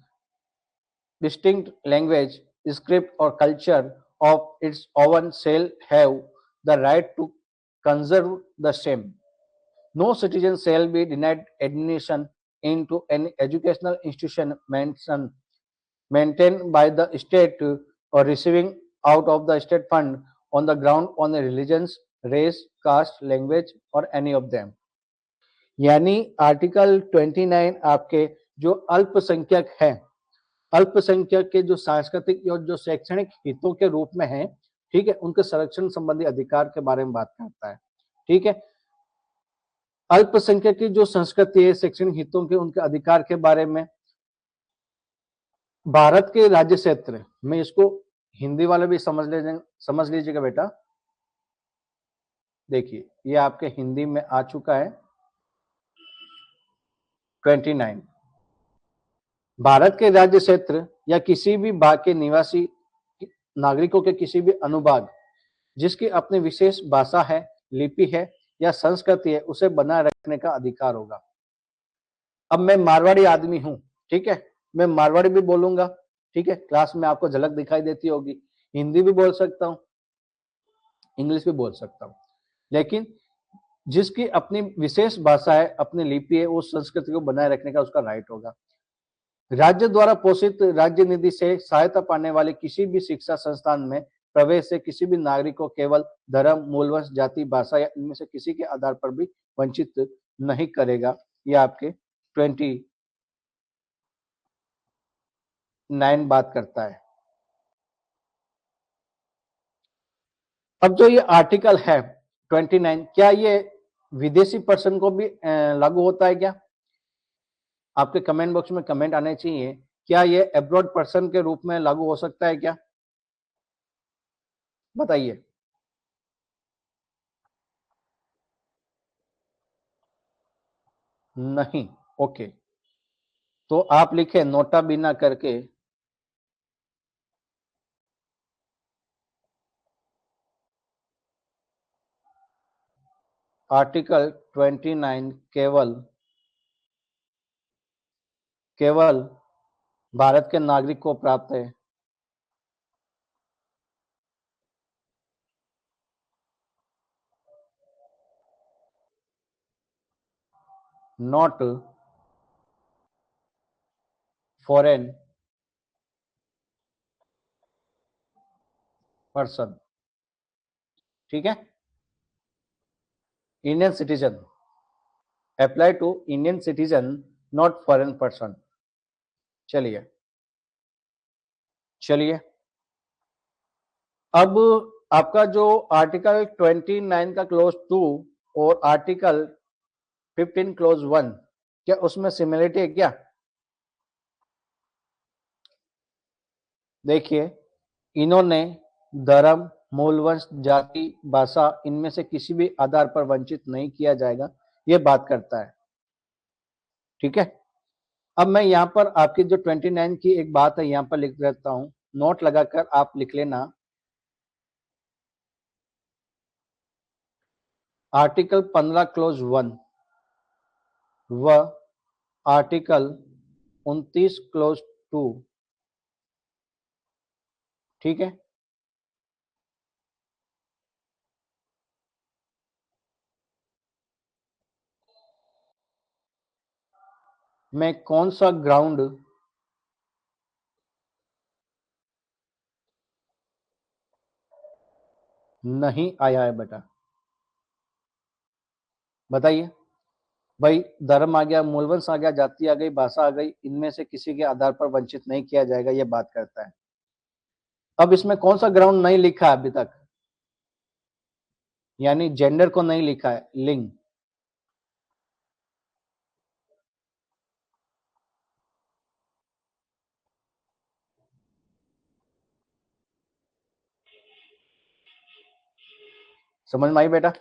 S1: distinct language, script or culture of its own shall have the right to conserve the same. No citizen shall be denied admission into any educational institution maintained by the state or receiving out of the state fund on the ground on the religions, race, caste, language or any of them. यानी आर्टिकल 29 आपके जो अल्पसंख्यक हैं, अल्पसंख्यक के जो सांस्कृतिक और जो शैक्षणिक हितों के रूप में हैं, ठीक है, उनके संरक्षण संबंधी अधिकार के बारे में बात करता है। ठीक है, अल्पसंख्यक की जो संस्कृति है शैक्षणिक हितों के उनके अधिकार के बारे में भारत के राज्य क्षेत्र में, इसको हिंदी वाले भी समझ लीजिएगा बेटा। देखिए ये आपके हिंदी में आ चुका है 29। भारत के राज्य क्षेत्र या किसी भी भाग के निवासी नागरिकों के किसी भी अनुभाग जिसकी अपनी विशेष भाषा है, लिपि है या संस्कृति है, उसे बनाए रखने का अधिकार होगा। अब मैं मारवाड़ी आदमी हूं, ठीक है, मैं मारवाड़ी भी बोलूंगा, ठीक है, क्लास में आपको झलक दिखाई देती होगी, हिंदी भी बोल सकता हूं, इंग्लिश भी बोल सकता हूं, लेकिन जिसकी अपनी विशेष भाषा है, अपनी लिपि है, उस संस्कृति को बनाए रखने का उसका राइट होगा। राज्य द्वारा पोषित राज्य निधि से सहायता पाने वाले किसी भी शिक्षा संस्थान में प्रवेश से किसी भी नागरिक को केवल धर्म, मूलवंश, जाति, भाषा या इनमें से किसी के आधार पर भी वंचित नहीं करेगा। ये आपके 29 बात करता है। अब जो ये आर्टिकल है 29, क्या ये विदेशी पर्सन को भी लागू होता है क्या? आपके कमेंट बॉक्स में कमेंट आने चाहिए, क्या ये अब्रॉड पर्सन के रूप में लागू हो सकता है क्या? बताइए। नहीं, ओके, तो आप लिखे नोटा बिना करके आर्टिकल 29 केवल भारत के नागरिक को प्राप्त है। Not foreign person. ठीक है, Indian citizen, apply to Indian citizen not foreign person. चलिए चलिए, अब आपका जो आर्टिकल 29 का क्लोज 2 और आर्टिकल 15 क्लोज 1, क्या उसमें सिमिलरिटी है क्या? देखिए इन्होंने धर्म, मूलवंश, जाति, भाषा इनमें से किसी भी आधार पर वंचित नहीं किया जाएगा, ये बात करता है। ठीक है, अब मैं यहाँ पर आपकी जो 29 की एक बात है यहाँ पर लिख देता हूं, नोट लगाकर आप लिख लेना। आर्टिकल 15 क्लोज 1 व आर्टिकल 29 क्लोज 2, ठीक है, मैं कौन सा ग्राउंड नहीं आया है बेटा। बताइए भाई, धर्म आ गया, मूलवंश आ गया, जाति आ गई, भाषा आ गई, इनमें से किसी के आधार पर वंचित नहीं किया जाएगा, ये बात करता है। अब इसमें कौन सा ग्राउंड नहीं लिखा है अभी तक, यानी जेंडर को नहीं लिखा है, लिंग। समझ में आई बेटा?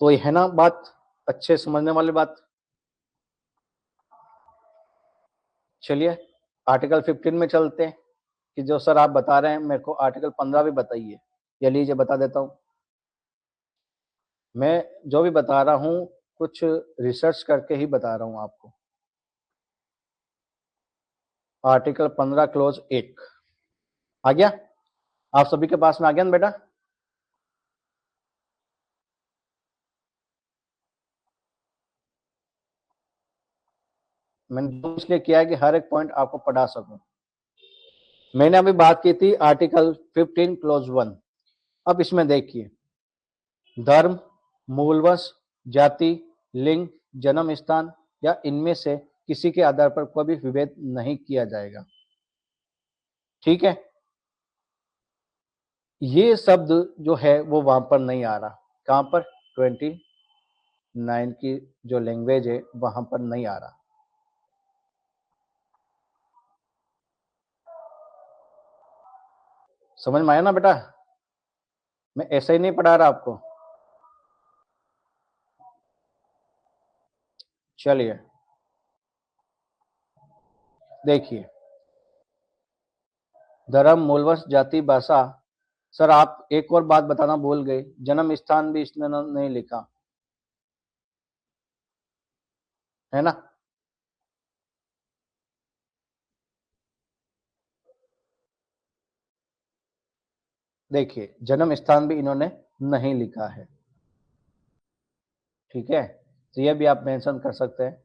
S1: तो ये है ना बात, अच्छे समझने वाली बात। चलिए आर्टिकल 15 में चलते हैं कि जो सर आप बता रहे हैं मेरे को आर्टिकल 15 भी बताइए। या लीजिए बता देता हूं। मैं जो भी बता रहा हूं कुछ रिसर्च करके ही बता रहा हूं आपको। आर्टिकल 15 क्लोज 1 आ गया, आप सभी के पास में आ गया ना बेटा? मैंने तो इसलिए किया है कि हर एक पॉइंट आपको पढ़ा सकूं। मैंने अभी बात की थी आर्टिकल 15 क्लोज 1। अब इसमें देखिए, धर्म, मूलवंश, जाति, लिंग, जन्म स्थान या इनमें से किसी के आधार पर कोई भी विभेद नहीं किया जाएगा। ठीक है, ये शब्द जो है वो वहां पर नहीं आ रहा। कहां पर? 29 की जो लैंग्वेज है वहां पर नहीं आ रहा। समझ में आया ना बेटा? मैं ऐसे ही नहीं पढ़ा रहा आपको। चलिए देखिए, धर्म, मूलवंश, जाति, भाषा। सर आप एक और बात बताना भूल गए, जन्म स्थान भी इसने नहीं लिखा है ना। देखिए जन्म स्थान भी इन्होंने नहीं लिखा है। ठीक है, तो ये भी आप मेंशन कर सकते हैं।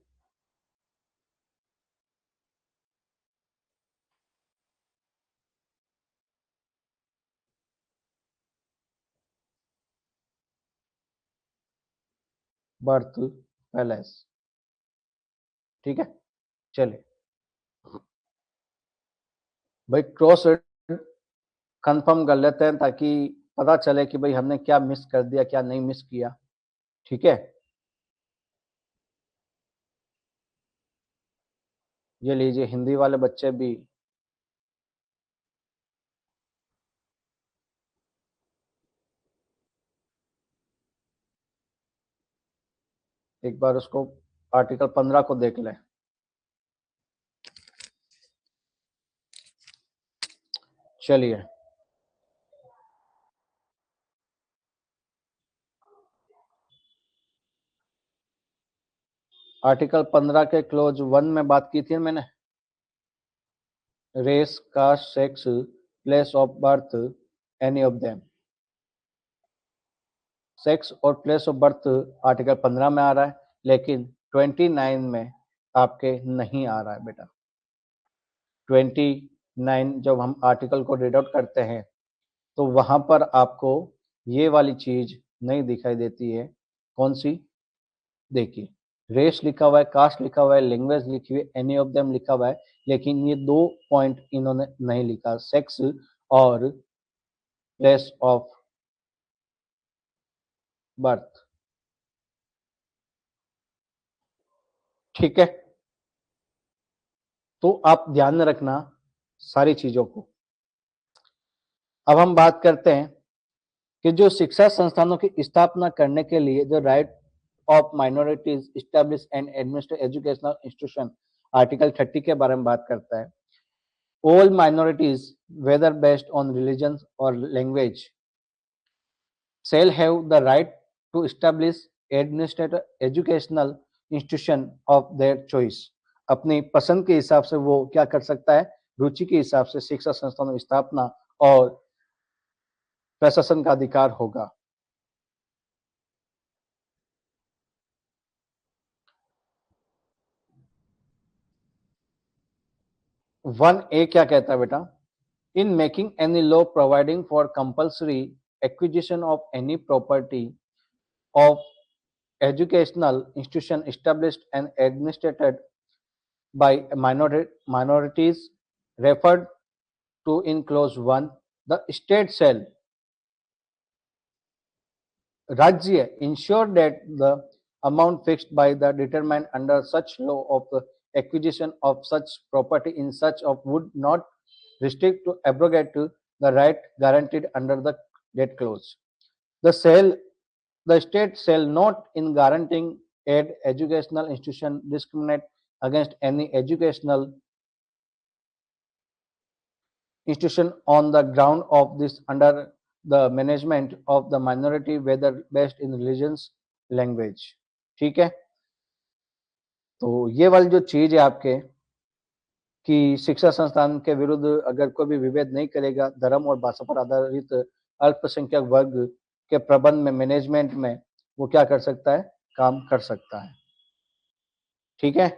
S1: Birth palace. ठीक है, चलिए भाई क्रॉस कंफर्म कर लेते हैं ताकि पता चले कि भाई हमने क्या मिस कर दिया, क्या नहीं मिस किया। ठीक है, ये लीजिए हिंदी वाले बच्चे भी एक बार उसको आर्टिकल 15 को देख लें। चलिए आर्टिकल 15 के क्लोज 1 में बात की थी मैंने, race, caste, sex, place of birth, any of them. Sex और प्लेस ऑफ बर्थ आर्टिकल 15 में आ रहा है, लेकिन 29 में आपके नहीं आ रहा है बेटा। 29 जब हम आर्टिकल को रीड आउट करते हैं तो वहां पर आपको ये वाली चीज नहीं दिखाई देती है। कौन सी? देखिए, रेस लिखा हुआ है, कास्ट लिखा हुआ है, लैंग्वेज लिखी हुई है, एनी ऑफ देम लिखा हुआ है, लेकिन ये दो पॉइंट इन्होंने नहीं लिखा, सेक्स और प्लेस ऑफ बर्थ। ठीक है, तो आप ध्यान में रखना सारी चीजों को। अब हम बात करते हैं कि जो शिक्षा संस्थानों की स्थापना करने के लिए जो right of minorities establish and administrate educational institution article 30 के बारे में बात करता है। All minorities whether based on religion और language shall have the right to establish administrate educational institution of their choice। अपनी पसंद के हिसाब से वो क्या कर सकता है, रुचि के हिसाब से शिक्षा संस्थानों की स्थापना और प्रशासन का अधिकार होगा। 1A क्या कहता है बेटा? in making any law providing for compulsory acquisition of any property of educational institution established and administered by minorities referred to in clause 1, the state shall Rajya ensure that the amount fixed by the determined under such law of the acquisition of such property in such of would not restrict to abrogate to the right guaranteed under the debt clause. The sale, the state shall not in guaranteeing aid educational institution discriminate against any educational institution on the ground of this under the management of the minority whether based in religions language. ठीक है, तो ये वाली जो चीज है आपके कि शिक्षा संस्थान के विरुद्ध अगर कोई भी विभेद नहीं करेगा धर्म और भाषा पर आधारित अल्पसंख्यक वर्ग के प्रबंध में मैनेजमेंट में वो क्या कर सकता है, काम कर सकता है। ठीक है,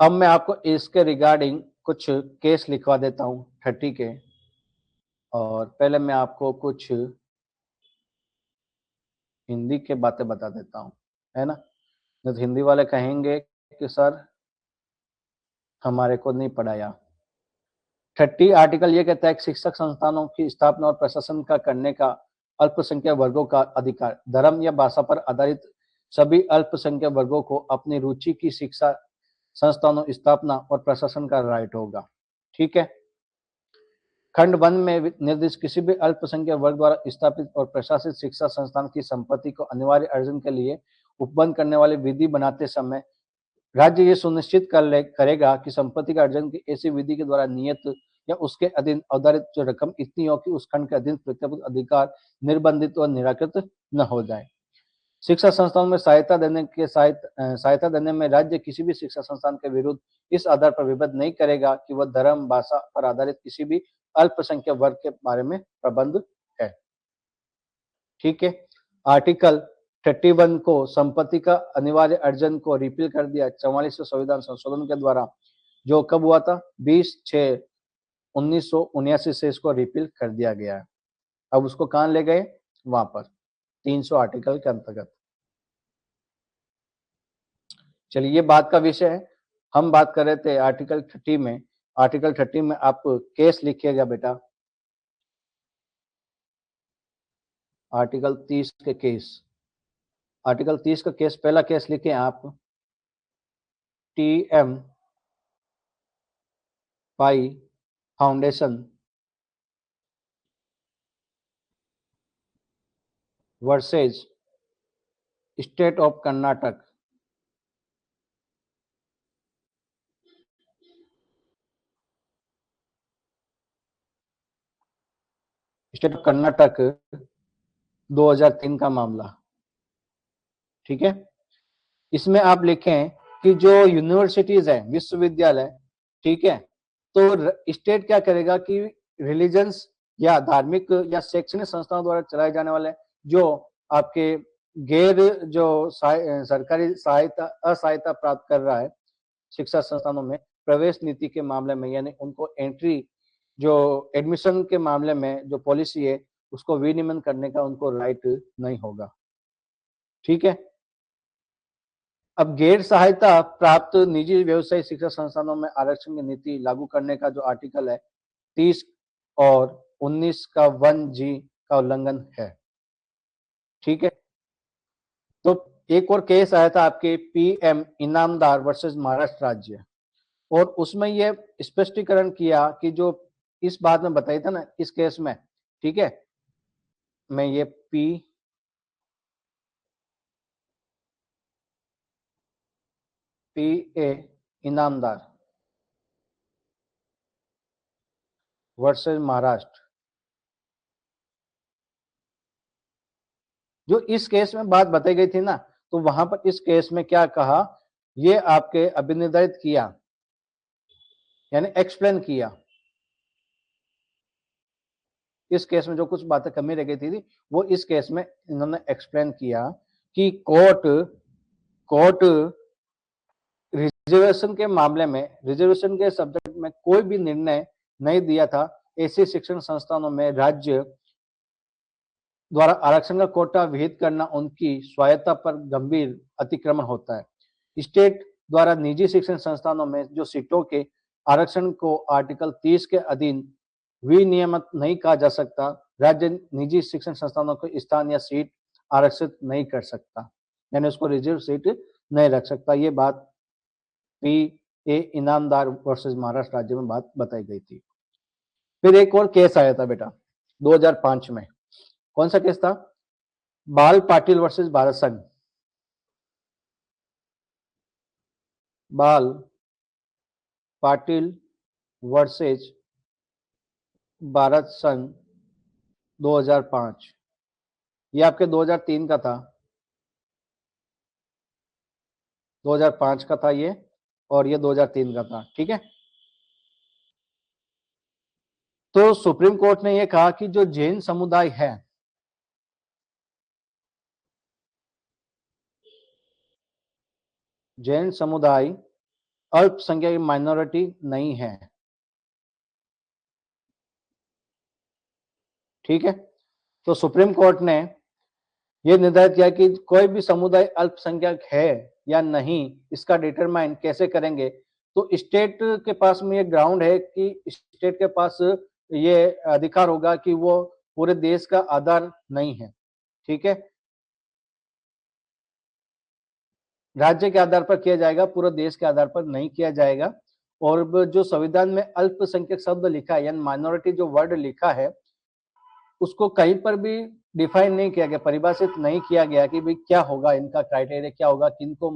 S1: अब मैं आपको इसके रिगार्डिंग कुछ केस लिखवा देता हूं 30 के, और पहले मैं आपको कुछ हिंदी के बातें बता देता हूं, है ना। तो हिंदी वाले कहेंगे कि सर हमारे को नहीं पढ़ाया। 30 आर्टिकल ये कहता है कि शिक्षक संस्थानों की स्थापना और प्रशासन का करने का अल्पसंख्यक वर्गों का अधिकार, धर्म या भाषा पर आधारित सभी अल्पसंख्यक वर्गों को अपनी रुचि की शिक्षा संस्थानों स्थापना और प्रशासन का राइट होगा। ठीक है, खंड 1 में निर्दिष्ट किसी भी अल्पसंख्यक वर्ग द्वारा स्थापित और प्रशासित शिक्षा संस्थान की संपत्ति को अनिवार्य अर्जन के लिए उपबंध करने वाली विधि बनाते समय राज्य ये सुनिश्चित करेगा कि संपत्ति का अर्जन की ऐसी विधि के द्वारा नियत या उसके अधीन अवधारित जो रकम इतनी हो कि उस खंड के अधीन प्रत्याभूत अधिकार निर्बंधित और निराकृत न हो जाए। शिक्षा संस्थानों में सहायता देने में राज्य किसी भी शिक्षा संस्थान के विरुद्ध इस आधार पर विवाद नहीं करेगा कि वह धर्म भाषा पर आधारित किसी भी अल्पसंख्यक वर्ग के बारे में प्रबंध है। ठीक है, आर्टिकल 31 को संपत्ति का अनिवार्य अर्जन को रिपील कर दिया 44वें संविधान संशोधन के द्वारा, जो कब हुआ था 20/6/1979 से इसको रिपील कर दिया गया है। अब उसको कहां ले गए, वहां पर 300 आर्टिकल के अंतर्गत। चलिए ये बात का विषय है, हम बात कर रहे थे आर्टिकल 30 में। आर्टिकल 30 में आप केस लिखिएगा बेटा, आर्टिकल 30 के केस। आर्टिकल 30 का केस, पहला केस लिखे आप TM pi foundation versus state of Karnataka. State of Karnataka 2003 का मामला। ठीक है, इसमें आप लिखें कि जो यूनिवर्सिटीज है, विश्वविद्यालय, ठीक है, तो स्टेट क्या करेगा कि रिलीजन्स या धार्मिक या शैक्षणिक संस्थाओं द्वारा चलाए जाने वाले जो आपके गैर जो सरकारी सहायता असहायता प्राप्त कर रहा है शिक्षा संस्थानों में प्रवेश नीति के मामले में, यानी उनको एंट्री जो एडमिशन के मामले में जो पॉलिसी है उसको विनियमन करने का उनको राइट नहीं होगा। ठीक है, अब गैर सहायता प्राप्त निजी व्यवसायिक शिक्षा संस्थानों में आरक्षण की नीति लागू करने का जो आर्टिकल है 30 और 19 का 1G का उल्लंघन है। ठीक है, तो एक और केस आया था आपके PM इनामदार वर्सेस महाराष्ट्र राज्य, और उसमें यह स्पष्टीकरण किया कि जो इस बात में बताई था ना इस केस में, ठीक है, मैं ये PA इनामदार वर्सेस महाराष्ट्र, जो इस केस में बात बताई गई थी ना, तो वहां पर इस केस में क्या कहा, ये आपके अभिनिर्धारित किया यानी एक्सप्लेन किया। इस केस में जो कुछ बातें कमी रह गई थी वो इस केस में इन्होंने एक्सप्लेन किया कि कोर्ट रिजर्वेशन के मामले में रिजर्वेशन के सब्जेक्ट में कोई भी निर्णय नहीं दिया था। ऐसे शिक्षण संस्थानों में राज्य द्वारा आरक्षण का कोटा विहित करना उनकी स्वायत्ता पर गंभीर अतिक्रमण होता है। स्टेट द्वारा निजी शिक्षण संस्थानों में जो सीटों के आरक्षण को आर्टिकल 30 के अधीन विनियमित नहीं कहा जा सकता। राज्य निजी शिक्षण संस्थानों को स्थान या सीट आरक्षित नहीं कर सकता, यानी उसको रिजर्व सीट नहीं रख सकता। ये बात P A Inamdar versus Maharashtra राज्य में बात बताई गई थी। फिर एक और केस आया था बेटा 2005 में। कौन सा केस था? बाल पाटिल वर्सेस भारत संघ। बाल पाटिल वर्सेस भारत संघ 2005। ये आपके 2003 का था, 2005 का था ये, और ये 2003 का था। ठीक है, तो सुप्रीम कोर्ट ने यह कहा कि जो जैन समुदाय है, जैन समुदाय अल्पसंख्यक माइनॉरिटी नहीं है। ठीक है, तो सुप्रीम कोर्ट ने यह निर्धारित किया कि कोई भी समुदाय अल्पसंख्यक है या नहीं, इसका डिटरमाइन कैसे करेंगे? तो स्टेट के पास में ये ग्राउंड है कि स्टेट के पास ये अधिकार होगा कि वो पूरे देश का आधार नहीं है। ठीक है, राज्य के आधार पर किया जाएगा, पूरे देश के आधार पर नहीं किया जाएगा। और जो संविधान में अल्पसंख्यक शब्द लिखा है, यानी माइनॉरिटी जो वर्ड लिखा है, उसको कहीं पर भी डिफाइन नहीं किया गया, परिभाषित नहीं किया गया कि भाई क्या होगा, इनका क्राइटेरिया क्या होगा, किनको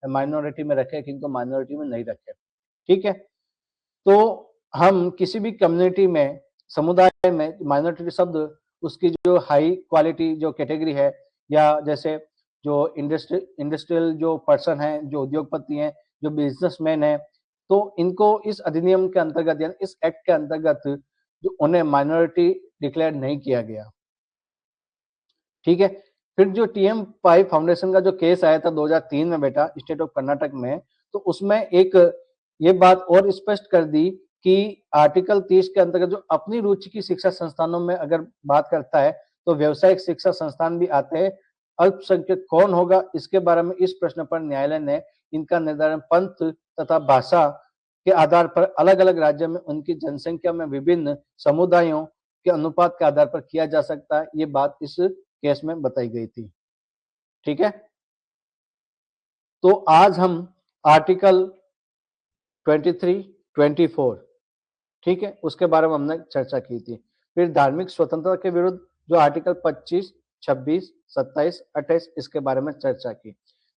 S1: माइनॉरिटी में रखे, किनको माइनॉरिटी में नहीं रखे। ठीक है, तो हम किसी भी कम्युनिटी में, समुदाय में माइनॉरिटी शब्द उसकी जो हाई क्वालिटी जो कैटेगरी है, या जैसे जो इंडस्ट्रियल जो पर्सन है, जो उद्योगपति हैं, जो बिजनेसमैन है, तो इनको इस अधिनियम के अंतर्गत यानी इस एक्ट के अंतर्गत जो उन्हें माइनॉरिटी डिक्लेयर नहीं किया गया। ठीक है, फिर जो टीएम पाई फाउंडेशन का जो केस आया था 2003 में बेटा स्टेट ऑफ कर्नाटक में, तो उसमें एक ये बात और स्पष्ट कर दी कि आर्टिकल 30 के अंतर्गत जो अपनी रुचि की शिक्षा संस्थानों में अगर बात करता है, तो व्यवसायिक शिक्षा संस्थान भी आते हैं। अल्पसंख्यक कौन होगा, इसके बारे में इस प्रश्न पर न्यायालय ने इनका निर्धारण पंथ तथा भाषा के आधार पर अलग अलग राज्यों में उनकी जनसंख्या में विभिन्न समुदायों के अनुपात के आधार पर किया जा सकता है। ये बात इस केस में बताई गई थी। ठीक है, तो आज हम आर्टिकल 23, 24, ठीक है, उसके बारे में हमने चर्चा की थी। फिर धार्मिक स्वतंत्रता के विरुद्ध जो आर्टिकल 25, 26, 27, 28 इसके बारे में चर्चा की।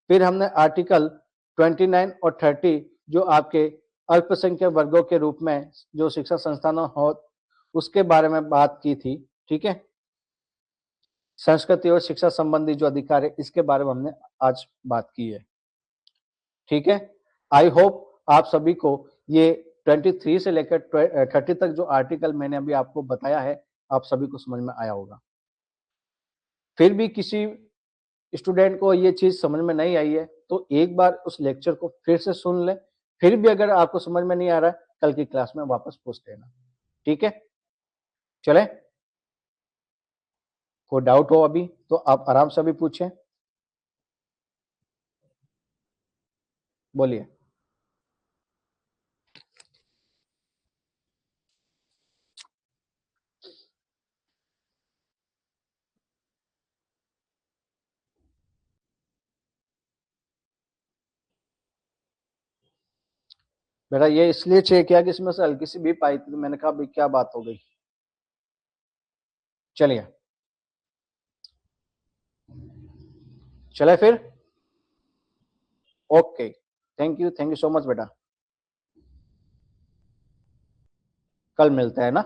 S1: फिर हमने आर्टिकल 29 और 30 जो आपके अल्पसंख्यक वर्गों के रूप में जो शिक्षा संस्थानों हो उसके बारे में बात की थी। ठीक है, संस्कृति और शिक्षा संबंधी जो अधिकार है इसके बारे में हमने आज बात की है। ठीक है, आई होप आप सभी को ये 23 से लेकर 30 तक जो आर्टिकल मैंने अभी आपको बताया है, आप सभी को समझ में आया होगा। फिर भी किसी स्टूडेंट को ये चीज समझ में नहीं आई है, तो एक बार उस लेक्चर को फिर से सुन ले। फिर भी अगर आपको समझ में नहीं आ रहा है, कल की क्लास में वापस पूछ लेना। ठीक है, चले, कोई डाउट हो अभी तो आप आराम से अभी पूछें, बोलिए। मेरा ये इसलिए चेक किया कि इसमें से हल्की सी बीप आई थी, तो मैंने कहा भाई क्या बात हो गई। चलिए, चले फिर। Okay, thank you so much बेटा, कल मिलते हैं ना।